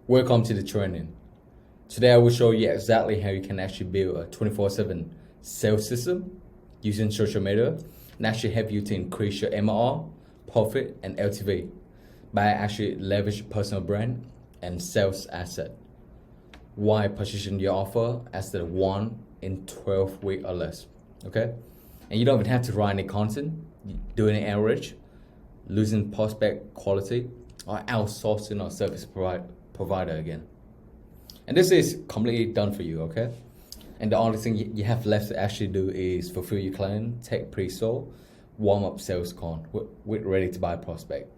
Welcome to the training. Today I will show you exactly how you can actually build a 24/7 sales system using social media and actually help you to increase your MRR, profit, and LTV by actually leverage personal brand and sales asset. Why position your offer as the 1 in 12 week or less, okay? And you don't even have to write any content, do any outreach, losing prospect quality, or outsourcing or service provider again. And this is completely done for you, okay? And the only thing you have left to actually do is fulfill your client, take pre-sale, warm up sales con with ready to buy prospect.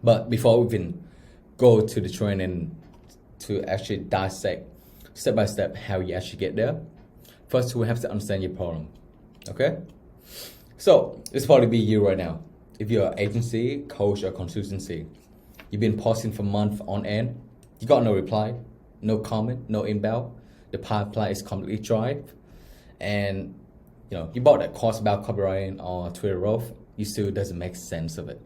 But before we even go to the training to actually dissect step by step how you actually get there, first we have to understand your problem, okay? So this probably be you right now. If you're an agency, coach, or consultancy, you've been posting for months on end, you got no reply, no comment, no inbound, the pipeline is completely dry, and you bought that course about copywriting or Twitter growth, you still doesn't make sense of it.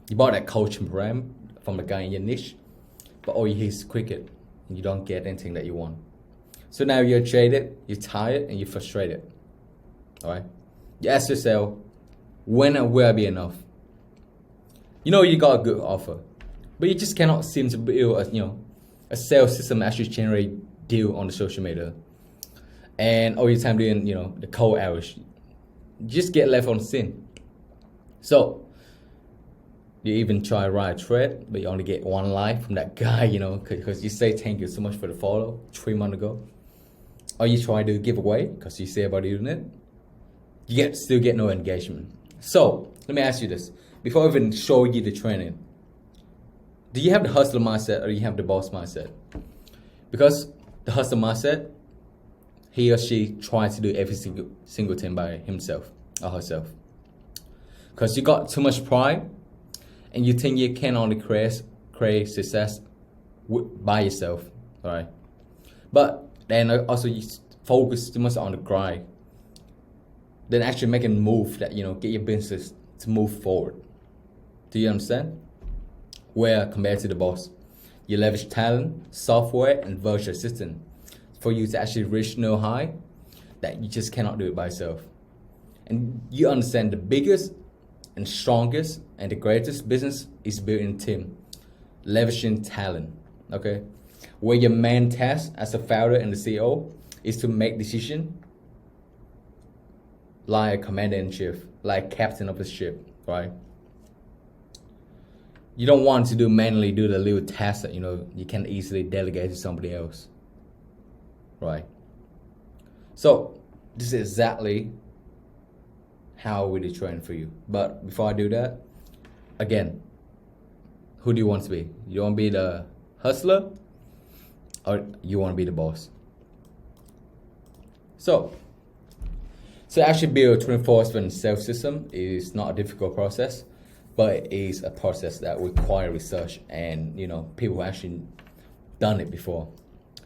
You bought that coaching program from the guy in your niche, but all you hear is cricket, and you don't get anything that you want. So now you're jaded, you're tired, and you're frustrated. All right? You ask yourself, when and will I be enough? You know you got a good offer, but you just cannot seem to build a sales system that actually generate deal on the social media. And all your time doing the cold hours, you just get left on the scene. So you even try to write a thread, but you only get one like from that guy, because you say thank you so much for the follow 3 months ago. Or you try to give away because you say about doing it. You still get no engagement. So let me ask you this. Before I even show you the training, do you have the hustler mindset or do you have the boss mindset? Because the hustler mindset, he or she tries to do every single thing by himself or herself. Because you got too much pride and you think you can only create success by yourself, all right? But then also you focus too much on the grind, then actually make a move that get your business to move forward. Do you understand? Where compared to the boss, you leverage talent, software, and virtual assistant for you to actually reach no high that you just cannot do it by yourself. And you understand the biggest and strongest and the greatest business is built in team, leveraging talent, okay? Where your main task as a founder and the CEO is to make decision like a commander-in-chief, like captain of the ship, right? You don't want to manually do the little tasks that you can easily delegate to somebody else, right? So this is exactly how we train for you. But before I do that, again, who do you want to be? You want to be the hustler or you want to be the boss? So actually build a 24/7 sales system is not a difficult process, but it is a process that requires research and people who actually done it before.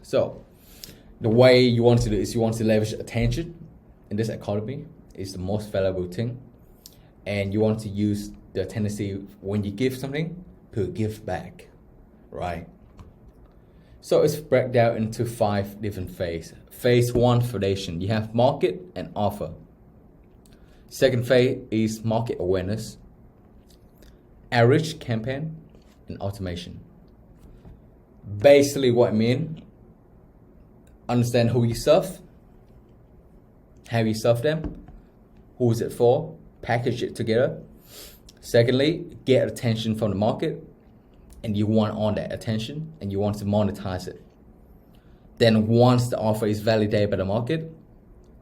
So the way you want to do is you want to leverage attention in this economy is the most valuable thing, and you want to use the tendency when you give something to give back, right? So it's break down into 5 different phases. Phase 1, foundation. You have market and offer. Second phase is market awareness, outreach campaign, and automation. Basically what I mean, understand who you serve, how you serve them, who is it for, package it together. Secondly, get attention from the market, and you want on that attention and you want to monetize it. Then once the offer is validated by the market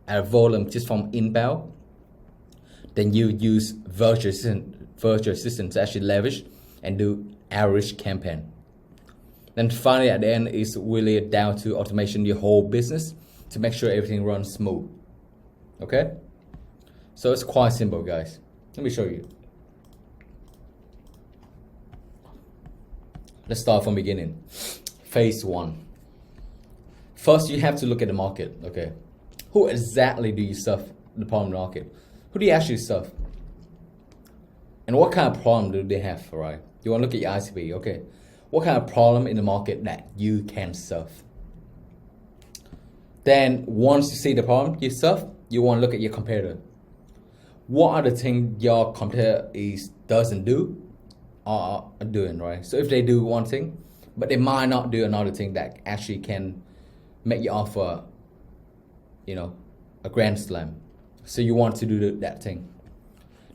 at a volume just from inbound, then you use virtual assistant to actually leverage and do outreach campaign. Then finally at the end is really down to automation your whole business to make sure everything runs smooth. Okay? So it's quite simple, guys. Let me show you. Let's start from beginning. Phase 1. First, you have to look at the market, okay? Who exactly do you serve the problem market? Who do you actually serve? And what kind of problem do they have, right? You want to look at your ICP, okay? what kind of problem in the market that you can solve. Then once you see the problem you solve, you want to look at your competitor. What are the things your competitor doesn't do or are doing, right? So if they do one thing, but they might not do another thing that actually can make your offer, a grand slam. So you want to do that thing.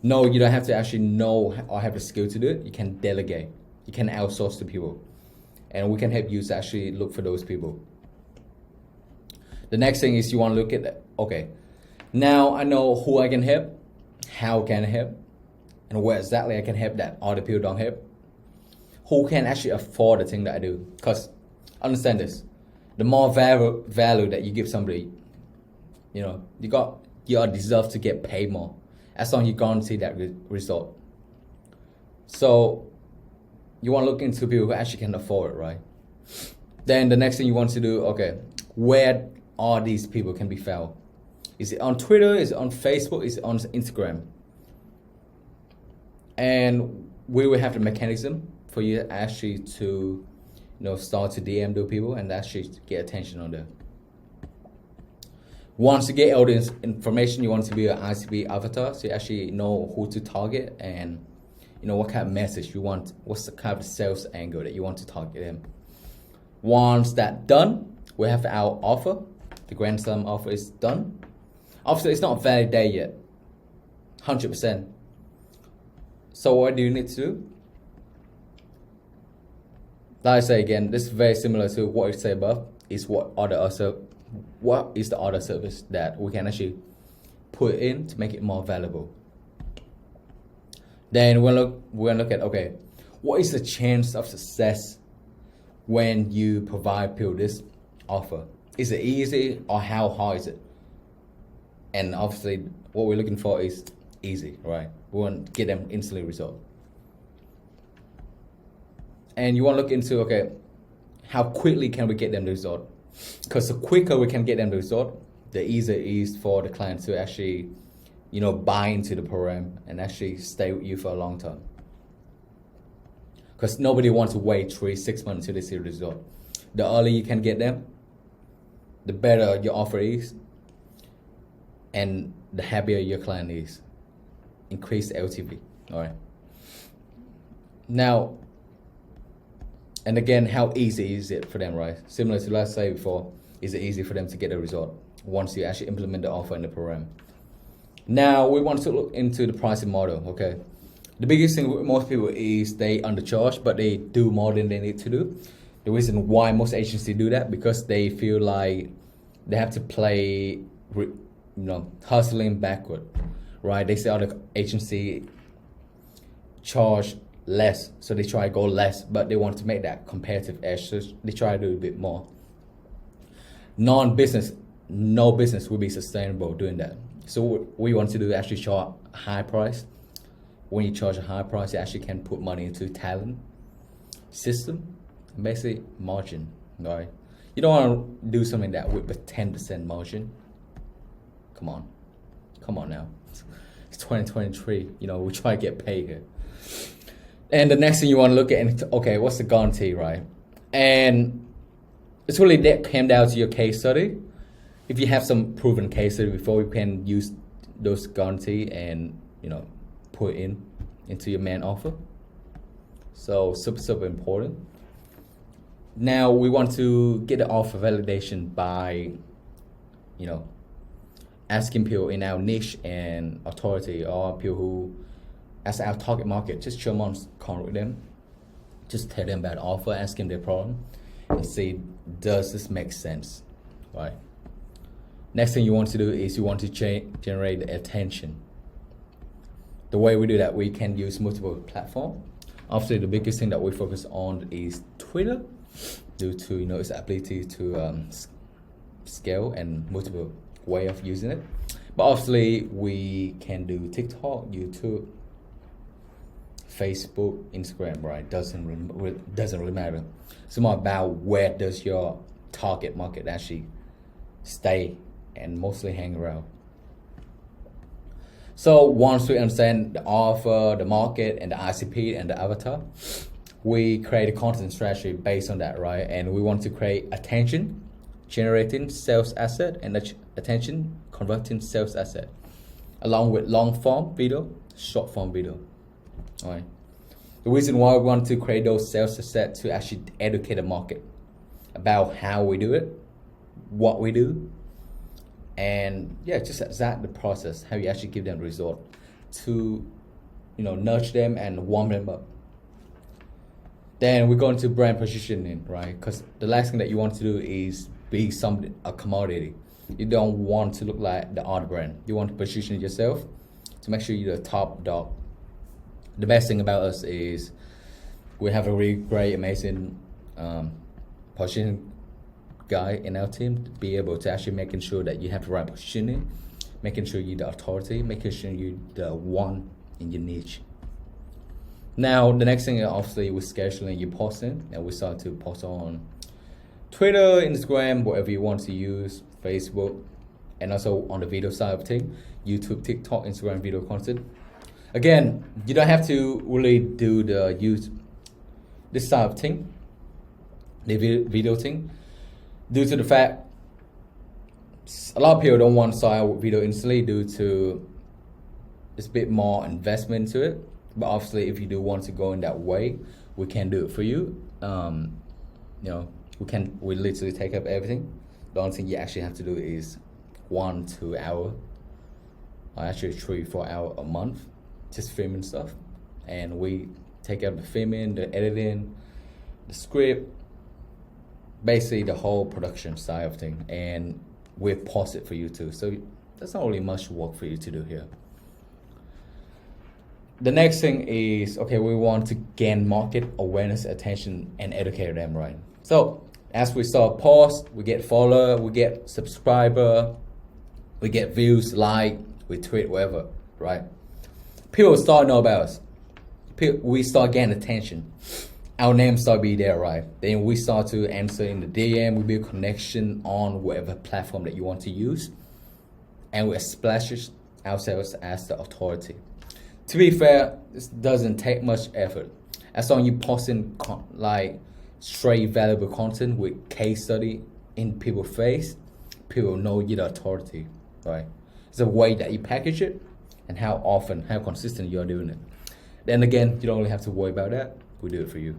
No, you don't have to actually know or have the skill to do it. You can delegate. You can outsource to people. And we can help you to actually look for those people. The next thing is you want to look at, okay, now I know who I can help, how can I help, and where exactly I can help that other people don't help. Who can actually afford the thing that I do? Because understand this, the more value that you give somebody, you deserve to get paid more as long as you guarantee that result. So you want to look into people who actually can afford it, right? Then the next thing you want to do, okay, where are these people can be found? Is it on Twitter? Is it on Facebook? Is it on Instagram? And we will have the mechanism for you actually to, start to DM those people and actually get attention on them. Once you get all this information, you want to be an ICP avatar, so you actually know who to target and what kind of message you want, what's the kind of sales angle that you want to target them. Once that's done, we have our offer. The Grand Slam offer is done. Obviously, it's not valid day yet, 100%. So what do you need to do? Like I say again, this is very similar to what I say above. Is what is the other service that we can actually put in to make it more valuable. Then we're gonna look at, okay, what is the chance of success when you provide people this offer? Is it easy or how hard is it? And obviously, what we're looking for is easy, right? We want to get them instantly result. And you want to look into, okay, how quickly can we get them the result? Because the quicker we can get them the result, the easier it is for the client to actually, buy into the program and actually stay with you for a long term. Because nobody wants to wait 3-6 months until they see the result. The earlier you can get them, the better your offer is, and the happier your client is. Increase the LTV. All right. Now, and again, how easy is it for them, right? Similar to last say before, is it easy for them to get a result once you actually implement the offer in the program? Now we want to look into the pricing model. Okay, the biggest thing with most people is they undercharge, but they do more than they need to do. The reason why most agencies do that, because they feel like they have to play, hustling backward, right? They see other agency charge less, so they try to go less, but they want to make that competitive edge, so they try to do a bit more. No business will be sustainable doing that. So what we want to do is actually charge a high price. When you charge a high price, you actually can put money into talent, system, and basically margin, right? You don't want to do something that with 10% margin. Come on now. It's 2023, we try to get paid here. And the next thing you want to look at, okay, what's the guarantee, right? And it's really that came down to your case study. If you have some proven case study before, you can use those guarantee and put into your main offer. So super important. Now we want to get the offer validation by asking people in our niche and authority, or people who as our target market, just show them on call with them, just tell them about the offer, ask them their problem, and see, does this make sense, right? Next thing you want to do is you want to generate attention. The way we do that, we can use multiple platforms. Obviously, the biggest thing that we focus on is Twitter, due to its ability to scale and multiple way of using it. But obviously, we can do TikTok, YouTube, Facebook, Instagram, right? Doesn't really matter. It's more about where does your target market actually stay and mostly hang around. So once we understand the offer, the market, and the ICP and the avatar, we create a content strategy based on that, right? And we want to create attention generating sales asset and attention converting sales asset, along with long form video, short form video. All right. The reason why we want to create those sales assets to actually educate the market about how we do it, what we do, and yeah, just exact the process, how you actually give them the result to, nurture them and warm them up. Then we go into brand positioning, right? Because the last thing that you want to do is be a commodity. You don't want to look like the other brand. You want to position yourself to make sure you're the top dog. The best thing about us is we have a really great, amazing positioning guy in our team to be able to actually making sure that you have the right positioning, making sure you're the authority, making sure you're the one in your niche. Now, the next thing obviously with scheduling your posting, and we start to post on Twitter, Instagram, whatever you want to use, Facebook, and also on the video side of things, YouTube, TikTok, Instagram video content. Again, you don't have to really do this side of thing, the video thing, due to the fact a lot of people don't want to start out with video instantly due to it's a bit more investment into it. But obviously, if you do want to go in that way, we can do it for you. We literally take up everything. The only thing you actually have to do is 1-2 hours, or actually 3-4 hours a month, just filming stuff. And we take up the filming, the editing, the script, basically the whole production side of things. And we post it for you too. So there's not really much work for you to do here. The next thing is, we want to gain market awareness, attention, and educate them, right? So as we start post, we get follower, we get subscriber, we get views, we tweet, whatever, right? People start know about us. We start getting attention. Our name start be there, right? Then we start to answer in the DM, we build connection on whatever platform that you want to use, and we establish ourselves as the authority. To be fair, this doesn't take much effort. As long as you posting straight valuable content with case study in people's face, people know you're the authority, right? It's the way that you package it and how often, how consistent you're doing it. Then again, you don't really have to worry about that. We do it for you.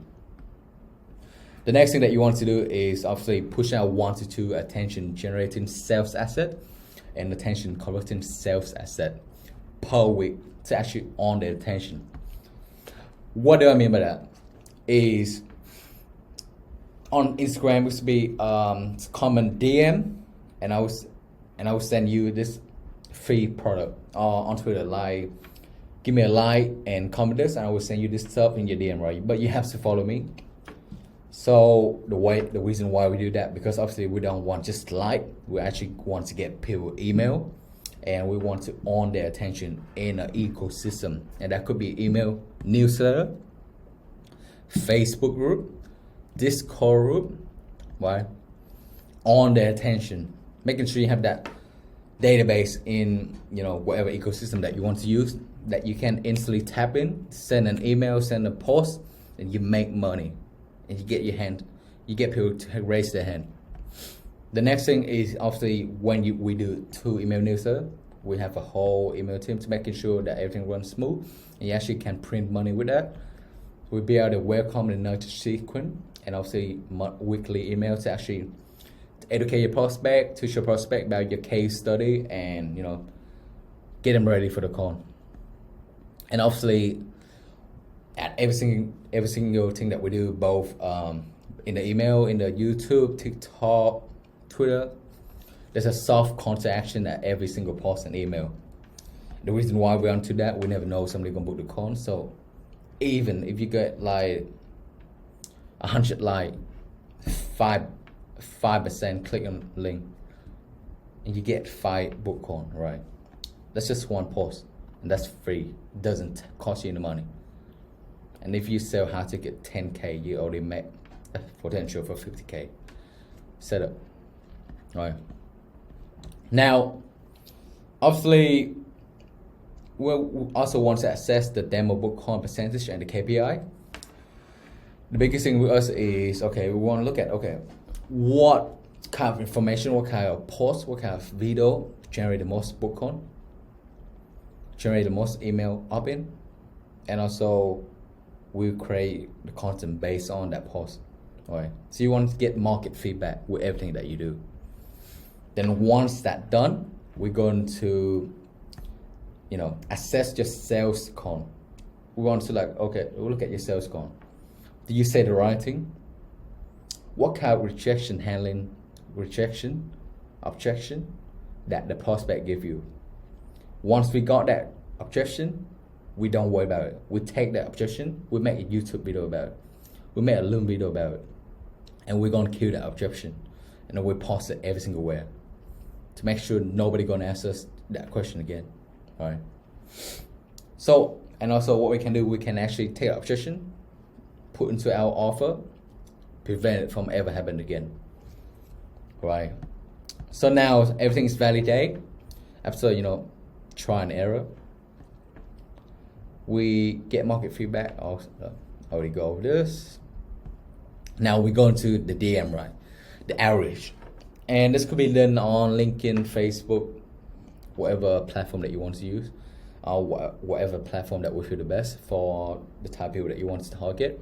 The next thing that you want to do is obviously push out 1-2 attention generating sales asset and attention converting sales asset per week to actually earn their attention. What do I mean by that? Is on Instagram used to be comment DM, and I will send you this free product. On Twitter, give me a like and comment this, and I will send you this stuff in your DM, right? But you have to follow me. So the reason why we do that, because obviously we don't want just we actually want to get people email, and we want to earn their attention in an ecosystem, and that could be email, newsletter, Facebook group, Discord group, right? Earn their attention, making sure you have that database in whatever ecosystem that you want to use, that you can instantly tap in, send an email, send a post, and you make money, and you get people to raise their hand. The next thing is obviously when we do 2 email newsletter, we have a whole email team to making sure that everything runs smooth, and you actually can print money with that. We'll be able to welcome and nurture sequence, and obviously weekly email to actually educate your prospect, teach your prospect about your case study, and get them ready for the call. And obviously, at every single thing that we do, both in the email, in the YouTube, TikTok, Twitter, there's a soft call to action at every single post and email. The reason why we're onto that, we never know somebody gonna book the call. So even if you get 100 5% click on link, and you get 5 book call, right? That's just one post, and that's free. It doesn't cost you any money. And if you sell high ticket 10K, you already make a potential for 50K setup. Right. Now, obviously, we also want to assess the demo book call percentage and the KPI. The biggest thing with us is, okay, we want to look at, okay, what kind of information, what kind of post, what kind of video generate the most book on, generate the most email opt-in, and also we create the content based on that post. All right. So you want to get market feedback with everything that you do. Then once that's done, we're going to, assess your sales con. We want to okay, we'll look at your sales con. Do you say the right thing? What kind of objection that the prospect give you? Once we got that objection, we don't worry about it. We take that objection, we make a YouTube video about it. We make a Loom video about it. And we're gonna kill that objection. And then we post it every single where to make sure nobody gonna ask us that question again. All right. So, and also what we can do, we can actually take an objection, put into our offer, prevent it from ever happening again. Right. So now everything is validated after try and error. We get market feedback. I already go over this. Now we go into the DM, right? The average. And this could be done on LinkedIn, Facebook, whatever platform that you want to use, or whatever platform that will feel the best for the type of people that you want to target.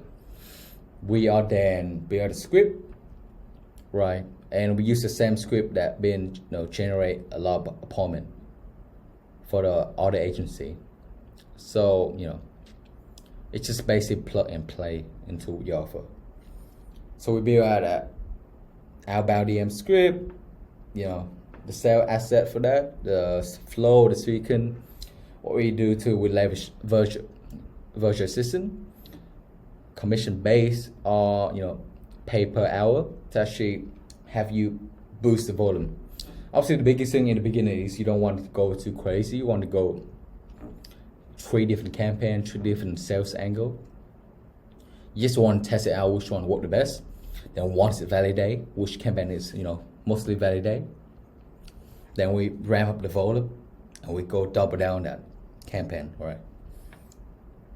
We are then build a script, right? And we use the same script that been generate a lot of appointment for the other agency. So it's just basically plug and play into your offer. So we build out a outbound DM script, the sale asset for that, the flow, the sequence. What we do too, we leverage virtual assistant, commission based, or pay per hour to actually have you boost the volume. Obviously, the biggest thing in the beginning is you don't want to go too crazy. You want to go 3 different campaigns, 3 different sales angle. You just want to test it out, which one work the best. Then once it validate, which campaign is mostly validate, then we ramp up the volume and we go double down that campaign, right?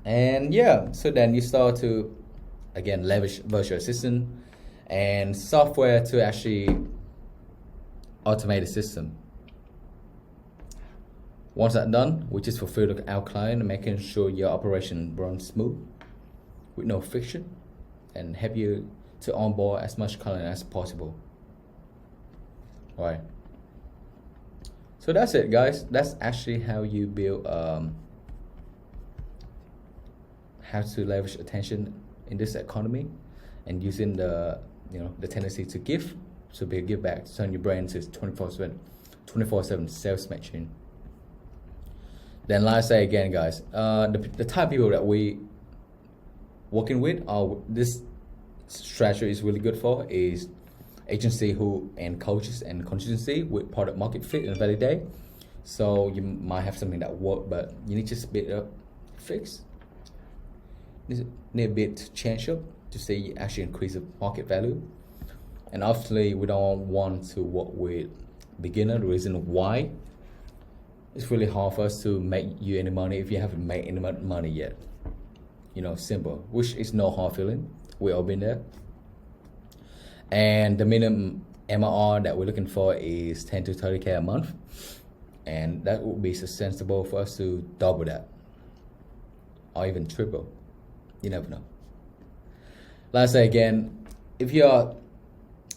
And so then you start to again leverage virtual assistant and software to actually automate the system. Once that's done, we just fulfill our client, making sure your operation runs smooth with no friction, and help you to onboard as much client as possible. All right. So that's it, guys. That's actually how you build, how to leverage attention in this economy, and using the the tendency to give, to be a give back, to turn your brand into 24/7 sales machine. Then like I say again, guys, the type of people that we working with, this strategy is really good for, is agency and coaches and consistency with product market fit and validate. So you might have something that work, but you need just a bit of fix. Need a bit to change up to say you actually increase the market value. And obviously we don't want to work with beginner. The reason why, it's really hard for us to make you any money if you haven't made any money yet. Simple, which is no hard feeling. We all been there. And the minimum MRR that we're looking for is 10 to 30K a month. And that would be sensible for us to double that, or even triple. You never know. Like I say again, if you're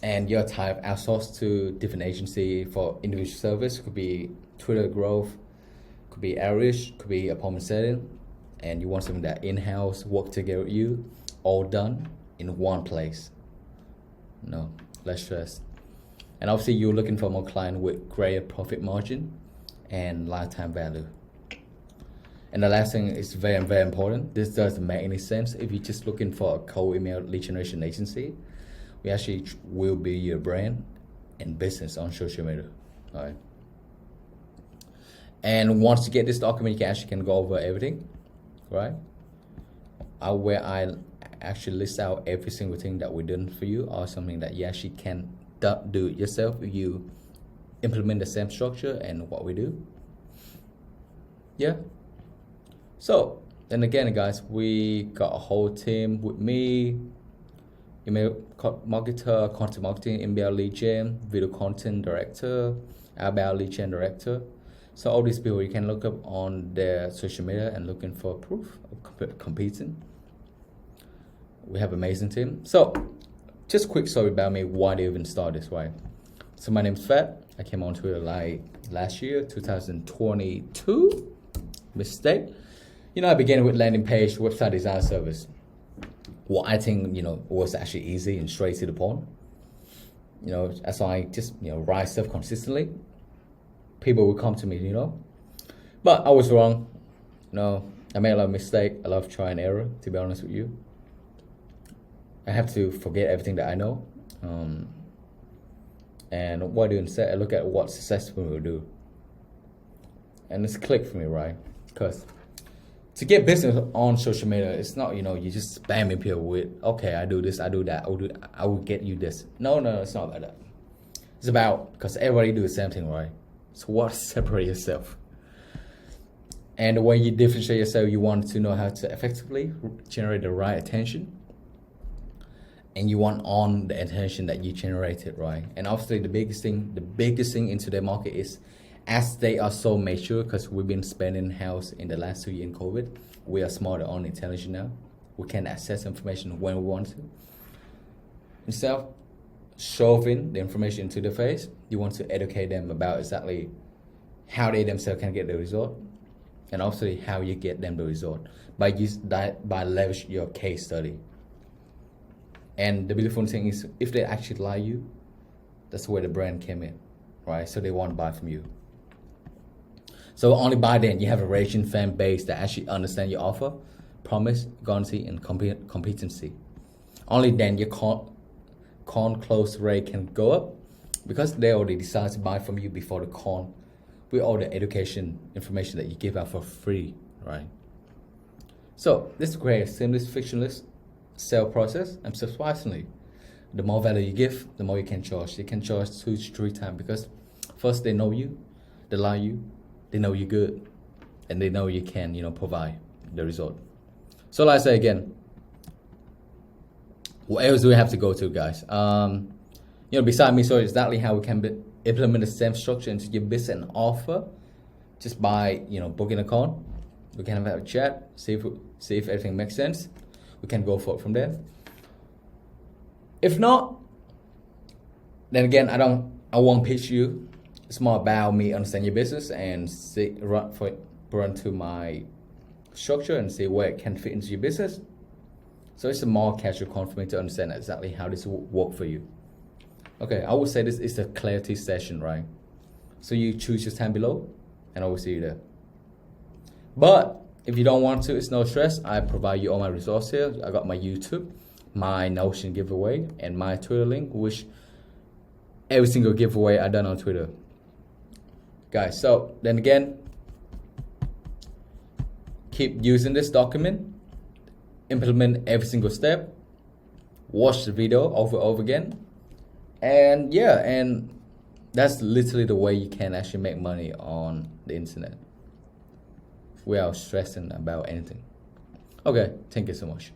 type outsourced to different agency for individual service, could be Twitter growth, could be outreach, could be appointment setting, and you want something that in-house work together with you, all done in one place. No, less stress. And obviously you're looking for more client with greater profit margin and lifetime value. And the last thing is very, very important. This doesn't make any sense if you're just looking for a cold email lead generation agency. We actually will be your brand and business on social media. All right. And once you get this document, you can go over everything, right? Where I actually list out every single thing that we're doing for you, or something that you actually can do it yourself if you implement the same structure and what we do. Yeah. So, and again, guys, we got a whole team with me, email marketer, content marketing, inbound lead gen, video content director, outbound lead gen director. So all these people you can look up on their social media and looking for proof of competing. We have amazing team. So just quick story about me, why they even start this, right? So my name's Fat. I came on Twitter like last year, 2022. Mistake. I began with landing page, website design service. What I think, was actually easy and straight to the point. As I just, write stuff consistently, people would come to me, But I was wrong. I made a lot of mistakes. I love try and error, to be honest with you. I have to forget everything that I know. And what I do instead, I look at what successful people do. And it's clicked for me, right? Because to get business on social media, it's not, you just spamming people with, okay, I do this, I do that, I will get you this. No, it's not like that. It's about, because everybody do the same thing, right? So what separate yourself? And when you differentiate yourself, you want to know how to effectively generate the right attention. And you want on the attention that you generated, right? And obviously the biggest thing into their market is, as they are so mature, because we've been spending house in the last 2 years in COVID, we are smarter on intelligent now. We can access information when we want to. Instead of shoving the information into their face, you want to educate them about exactly how they themselves can get the result, and obviously how you get them the result by leverage your case study. And the beautiful thing is, if they actually like you, that's where the brand came in, right? So they want to buy from you. So only by then you have a raging fan base that actually understand your offer, promise, guarantee, and competency. Only then your con close rate can go up, because they already decide to buy from you before the con, with all the education information that you give out for free, right? So this creates a seamless, frictionless sale process, and surprisingly, the more value you give, the more you can charge. You can charge 2 to 3 times, because first they know you, they like you, they know you're good, and they know you can, provide the result. So like I say again, what else do we have to go to, guys? Beside me, so exactly how we can implement the same structure into your business and offer, just by booking a call. We can have a chat, see if everything makes sense. We can go for it from there. If not, then again, I won't pitch you. It's more about me understand your business and run to my structure and see where it can fit into your business. So it's a more casual call for me to understand exactly how this will work for you. Okay, I would say this is a clarity session, right? So you choose your time below, and I will see you there. But if you don't want to, it's no stress. I provide you all my resources here. I got my YouTube, my Notion giveaway, and my Twitter link, which every single giveaway I done on Twitter. Guys, so then again, keep using this document, implement every single step, watch the video over and over again, and that's literally the way you can actually make money on the internet without stressing about anything. Okay, thank you so much.